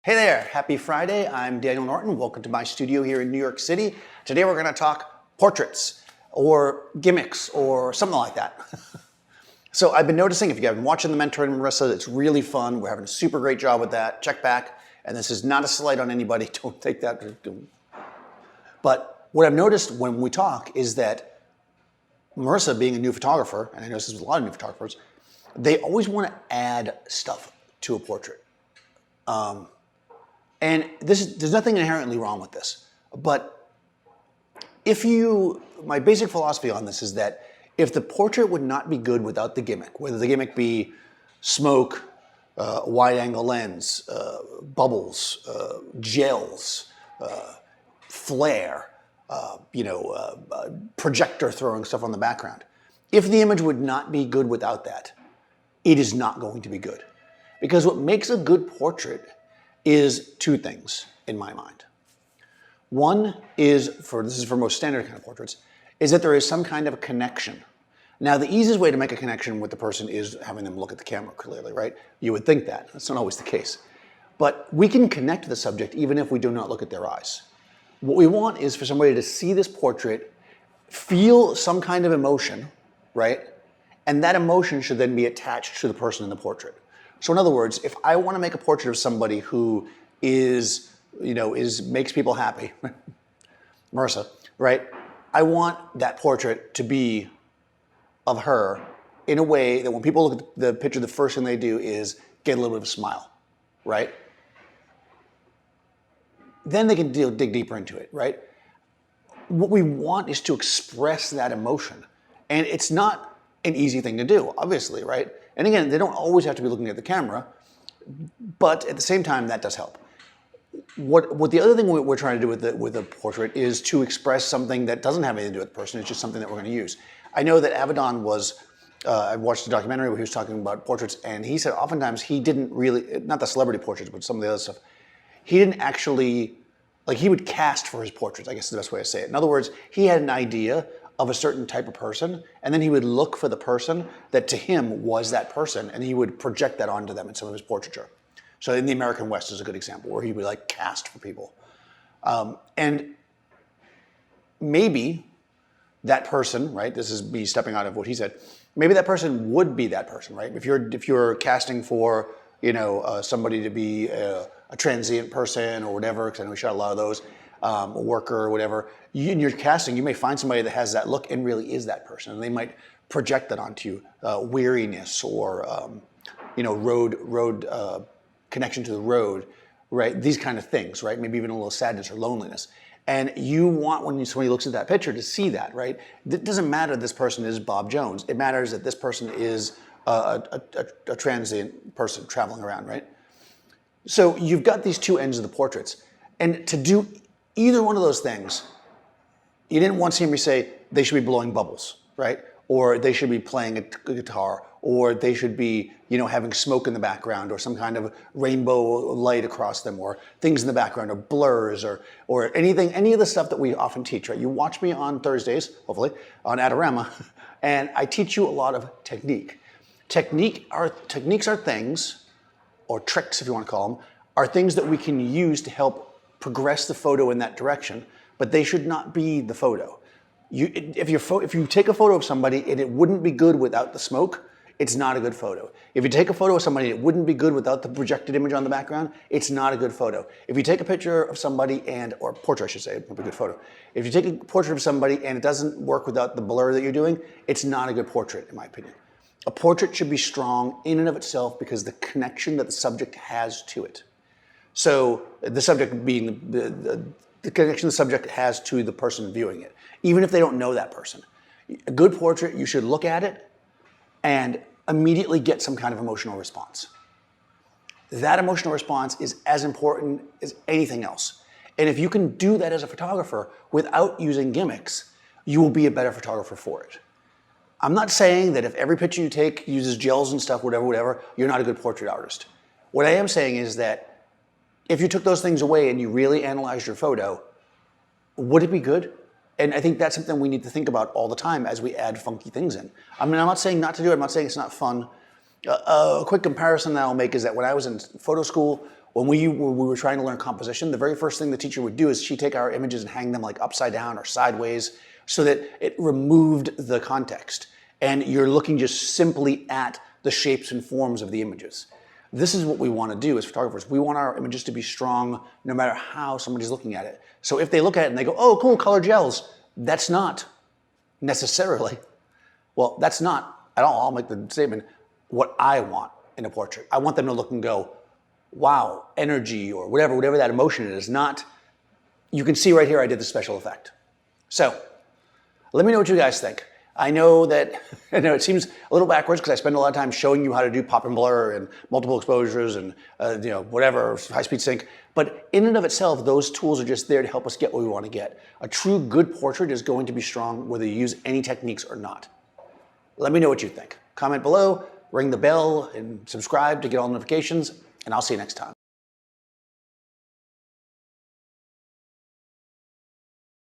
Hey there, happy Friday. I'm Daniel Norton. Welcome to my studio here in New York City. Today we're going to talk portraits or gimmicks or something like that. So I've been noticing, if you have been watching the Mentor and Marissa, it's really fun. We're having a super great job with that. Check back. And this is not a slight on anybody. Don't take that. But what I've noticed when we talk is that Marissa, being a new photographer, and I know this is a lot of new photographers, they always want to add stuff to a portrait. And there's nothing inherently wrong with this, but my basic philosophy on this is that if the portrait would not be good without the gimmick, whether the gimmick be smoke, wide-angle lens, bubbles, gels, flare, projector throwing stuff on the background, if the image would not be good without that, it is not going to be good. Because what makes a good portrait is two things in my mind. One is, this is for most standard kind of portraits, is that there is some kind of a connection. Now, the easiest way to make a connection with the person is having them look at the camera clearly, right? You would think that. That's not always the case. But we can connect to the subject even if we do not look at their eyes. What we want is for somebody to see this portrait, feel some kind of emotion, right? And that emotion should then be attached to the person in the portrait. So in other words, if I want to make a portrait of somebody who makes people happy, Marissa, right? I want that portrait to be of her in a way that when people look at the picture, the first thing they do is get a little bit of a smile, right? Then they can dig deeper into it, right? What we want is to express that emotion. And it's not an easy thing to do, obviously, right? And again, they don't always have to be looking at the camera, but at the same time, that does help. What the other thing we're trying to do with a portrait is to express something that doesn't have anything to do with the person. It's just something that we're going to use. I know that Avedon I watched a documentary where he was talking about portraits, and he said oftentimes he didn't really, not the celebrity portraits, but some of the other stuff, he didn't actually, he would cast for his portraits, I guess is the best way to say it. In other words, he had an idea of a certain type of person, and then he would look for the person that to him was that person, and he would project that onto them in some of his portraiture. So in the American West is a good example where he would cast for people. And maybe that person, right, this is me stepping out of what he said, maybe that person would be that person, right? If you're casting for, somebody to be a transient person or whatever, because I know we shot a lot of those, a worker or whatever, in your casting, you may find somebody that has that look and really is that person. And they might project that onto you, weariness or, road connection to the road, right? These kind of things, right? Maybe even a little sadness or loneliness. And you want, when somebody looks at that picture, to see that, right? It doesn't matter this person is Bob Jones. It matters that this person is a transient person traveling around, right? So you've got these two ends of the portraits. And to do either one of those things, you didn't want to see me say they should be blowing bubbles, right? Or they should be playing a guitar, or they should be, having smoke in the background, or some kind of rainbow light across them, or things in the background, or blurs, or anything, any of the stuff that we often teach, right? You watch me on Thursdays, hopefully, on Adorama, and I teach you a lot of technique. Techniques are things, or tricks if you want to call them, are things that we can use to help progress the photo in that direction, but they should not be the photo. If you take a photo of somebody and it wouldn't be good without the smoke, it's not a good photo. If you take a photo of somebody and it wouldn't be good without the projected image on the background, it's not a good photo. If you take a picture of somebody or portrait I should say, it would be a good photo. If you take a portrait of somebody and it doesn't work without the blur that you're doing, it's not a good portrait in my opinion. A portrait should be strong in and of itself because the connection that the subject has to it. So the subject being the connection the subject has to the person viewing it, even if they don't know that person. A good portrait, you should look at it and immediately get some kind of emotional response. That emotional response is as important as anything else. And if you can do that as a photographer without using gimmicks, you will be a better photographer for it. I'm not saying that if every picture you take uses gels and stuff, whatever, you're not a good portrait artist. What I am saying is that if you took those things away and you really analyzed your photo, would it be good? And I think that's something we need to think about all the time as we add funky things in. I mean, I'm not saying not to do it. I'm not saying it's not fun. A quick comparison that I'll make is that when I was in photo school, when we were trying to learn composition, the very first thing the teacher would do is she'd take our images and hang them like upside down or sideways so that it removed the context. And you're looking just simply at the shapes and forms of the images. This is what we want to do as photographers. We want our images to be strong no matter how somebody's looking at it. So if they look at it and they go, oh, cool, color gels, that's not necessarily, well, that's not at all, I'll make the statement, what I want in a portrait. I want them to look and go, wow, energy or whatever that emotion is, not, you can see right here I did the special effect. So let me know what you guys think. I know that it seems a little backwards because I spend a lot of time showing you how to do pop and blur and multiple exposures and whatever, high-speed sync. But in and of itself, those tools are just there to help us get what we want to get. A true good portrait is going to be strong whether you use any techniques or not. Let me know what you think. Comment below, ring the bell, and subscribe to get all notifications, and I'll see you next time.